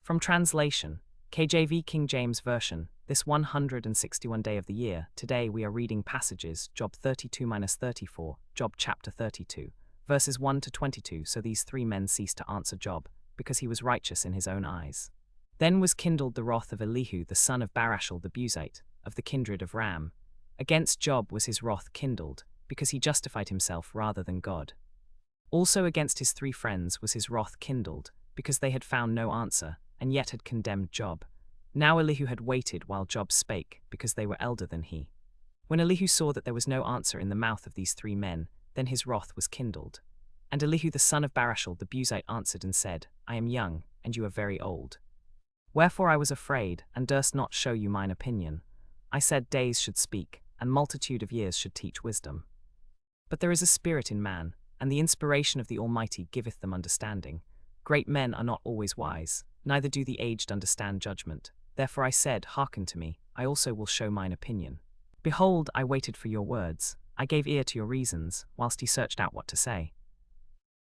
From translation, KJV King James Version, this 161 day of the year, today we are reading passages, Job 32-34, Job chapter 32, verses 1 to 22. So these three men ceased to answer Job, because he was righteous in his own eyes. Then was kindled the wrath of Elihu the son of Barashel the Buzite, of the kindred of Ram. Against Job was his wrath kindled, because he justified himself rather than God. Also against his three friends was his wrath kindled, because they had found no answer, and yet had condemned Job. Now Elihu had waited while Job spake, because they were elder than he. When Elihu saw that there was no answer in the mouth of these three men, then his wrath was kindled. And Elihu the son of Barashel the Buzite answered and said, I am young, and you are very old. Wherefore I was afraid, and durst not show you mine opinion. I said days should speak, and multitude of years should teach wisdom. But there is a spirit in man, and the inspiration of the Almighty giveth them understanding. Great men are not always wise, neither do the aged understand judgment. Therefore I said, Hearken to me, I also will show mine opinion. Behold, I waited for your words, I gave ear to your reasons, whilst ye searched out what to say.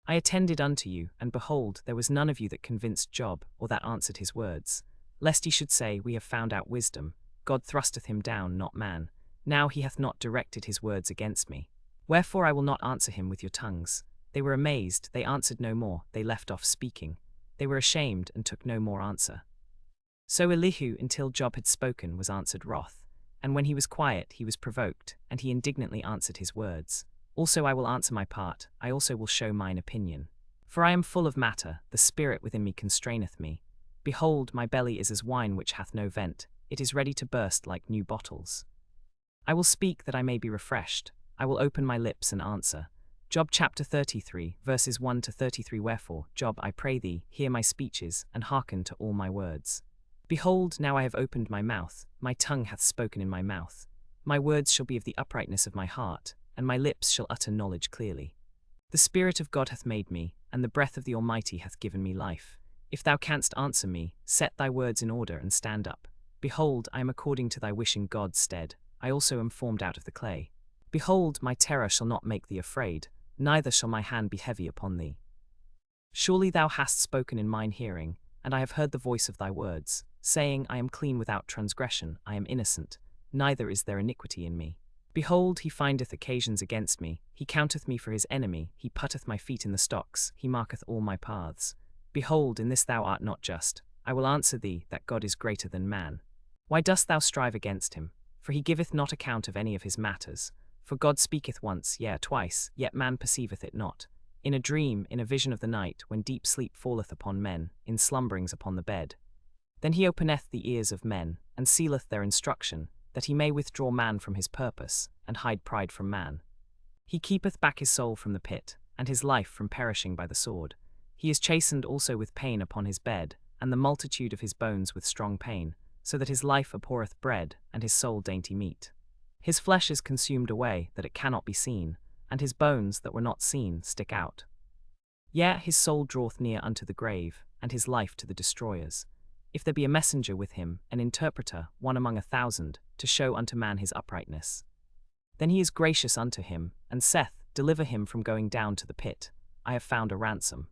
I attended unto you, and behold, there was none of you that convinced Job, or that answered his words. Lest ye should say, We have found out wisdom, God thrusteth him down, not man. Now he hath not directed his words against me. Wherefore I will not answer him with your tongues. They were amazed, they answered no more, they left off speaking. They were ashamed, and took no more answer. So Elihu, until Job had spoken, was answered wrath. And when he was quiet, he was provoked, and he indignantly answered his words. Also I will answer my part, I also will show mine opinion. For I am full of matter, the spirit within me constraineth me. Behold, my belly is as wine which hath no vent, it is ready to burst like new bottles. I will speak that I may be refreshed, I will open my lips and answer. Job chapter 33, verses 1 to 33. Wherefore, Job, I pray thee, hear my speeches, and hearken to all my words. Behold, now I have opened my mouth, my tongue hath spoken in my mouth. My words shall be of the uprightness of my heart, and my lips shall utter knowledge clearly. The Spirit of God hath made me, and the breath of the Almighty hath given me life. If thou canst answer me, set thy words in order and stand up. Behold, I am according to thy wish in God's stead, I also am formed out of the clay. Behold, my terror shall not make thee afraid, neither shall my hand be heavy upon thee. Surely thou hast spoken in mine hearing, and I have heard the voice of thy words, saying, I am clean without transgression, I am innocent, neither is there iniquity in me. Behold, he findeth occasions against me, he counteth me for his enemy, he putteth my feet in the stocks, he marketh all my paths. Behold, in this thou art not just. I will answer thee, that God is greater than man. Why dost thou strive against him? For he giveth not account of any of his matters. For God speaketh once, yea, twice, yet man perceiveth it not. In a dream, in a vision of the night, when deep sleep falleth upon men, in slumberings upon the bed. Then he openeth the ears of men, and sealeth their instruction, that he may withdraw man from his purpose, and hide pride from man. He keepeth back his soul from the pit, and his life from perishing by the sword. He is chastened also with pain upon his bed, and the multitude of his bones with strong pain, so that his life abhorreth bread, and his soul dainty meat. His flesh is consumed away, that it cannot be seen, and his bones that were not seen stick out. Yea, his soul draweth near unto the grave, and his life to the destroyers. If there be a messenger with him, an interpreter, one among 1,000, to show unto man his uprightness. Then he is gracious unto him, and saith, Deliver him from going down to the pit. I have found a ransom.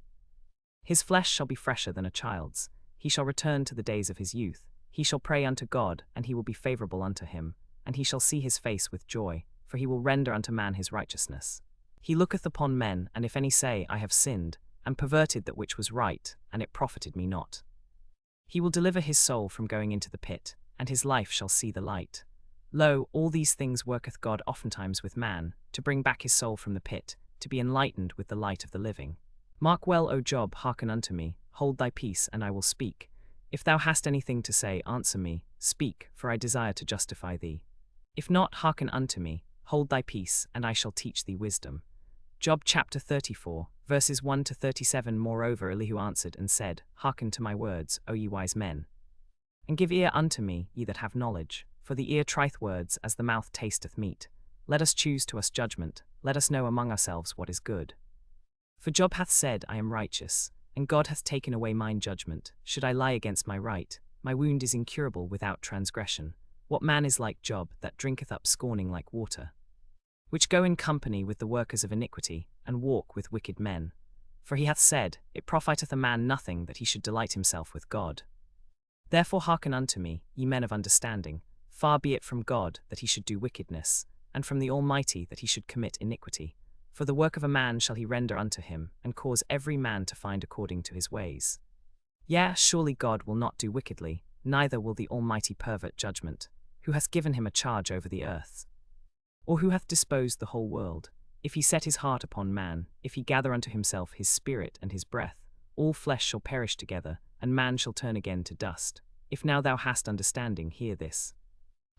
His flesh shall be fresher than a child's. He shall return to the days of his youth. He shall pray unto God, and he will be favorable unto him. And he shall see his face with joy, for he will render unto man his righteousness. He looketh upon men, and if any say, I have sinned, and perverted that which was right, and it profited me not. He will deliver his soul from going into the pit, and his life shall see the light. Lo, all these things worketh God oftentimes with man, to bring back his soul from the pit, to be enlightened with the light of the living. Mark well, O Job, hearken unto me, hold thy peace, and I will speak. If thou hast anything to say, answer me, speak, for I desire to justify thee. If not, hearken unto me, hold thy peace, and I shall teach thee wisdom. Job chapter 34, verses 1 to 37. Moreover Elihu answered and said, Hearken to my words, O ye wise men. And give ear unto me, ye that have knowledge, for the ear trieth words as the mouth tasteth meat. Let us choose to us judgment, let us know among ourselves what is good. For Job hath said, I am righteous, and God hath taken away mine judgment. Should I lie against my right? My wound is incurable without transgression. What man is like Job, that drinketh up scorning like water? Which go in company with the workers of iniquity, and walk with wicked men. For he hath said, It profiteth a man nothing that he should delight himself with God. Therefore hearken unto me, ye men of understanding. Far be it from God that he should do wickedness, and from the Almighty that he should commit iniquity. For the work of a man shall he render unto him, and cause every man to find according to his ways. Yea, surely God will not do wickedly, neither will the Almighty pervert judgment, who hath given him a charge over the earth. Or who hath disposed the whole world? If he set his heart upon man, if he gather unto himself his spirit and his breath, all flesh shall perish together, and man shall turn again to dust. If now thou hast understanding, hear this.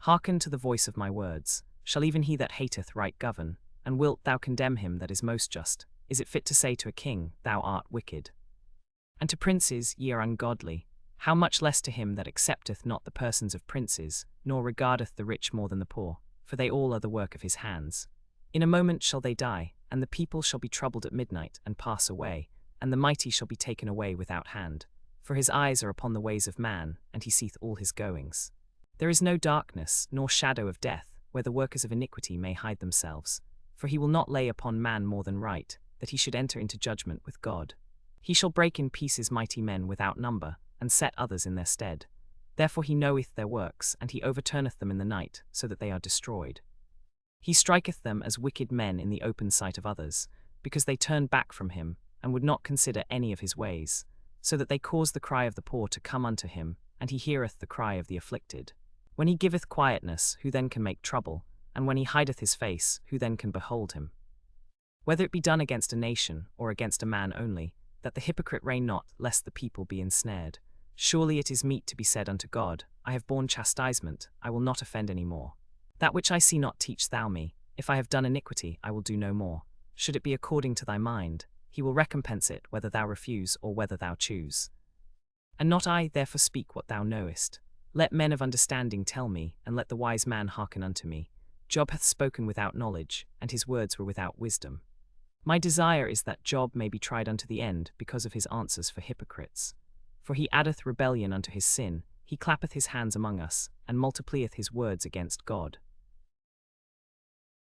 Hearken to the voice of my words. Shall even he that hateth right govern? And wilt thou condemn him that is most just? Is it fit to say to a king, Thou art wicked? And to princes, Ye are ungodly? How much less to him that accepteth not the persons of princes, nor regardeth the rich more than the poor, for they all are the work of his hands. In a moment shall they die, and the people shall be troubled at midnight, and pass away, and the mighty shall be taken away without hand. For his eyes are upon the ways of man, and he seeth all his goings. There is no darkness, nor shadow of death, where the workers of iniquity may hide themselves. For he will not lay upon man more than right, that he should enter into judgment with God. He shall break in pieces mighty men without number, and set others in their stead. Therefore he knoweth their works, and he overturneth them in the night, so that they are destroyed. He striketh them as wicked men in the open sight of others, because they turn back from him, and would not consider any of his ways, so that they cause the cry of the poor to come unto him, and he heareth the cry of the afflicted. When he giveth quietness, who then can make trouble? And when he hideth his face, who then can behold him? Whether it be done against a nation, or against a man only, that the hypocrite reign not, lest the people be ensnared. Surely it is meet to be said unto God, I have borne chastisement, I will not offend any more. That which I see not teach thou me. If I have done iniquity, I will do no more. Should it be according to thy mind, he will recompense it, whether thou refuse or whether thou choose. And not I therefore speak what thou knowest. Let men of understanding tell me, and let the wise man hearken unto me. Job hath spoken without knowledge, and his words were without wisdom. My desire is that Job may be tried unto the end because of his answers for hypocrites. For he addeth rebellion unto his sin, he clappeth his hands among us, and multiplieth his words against God.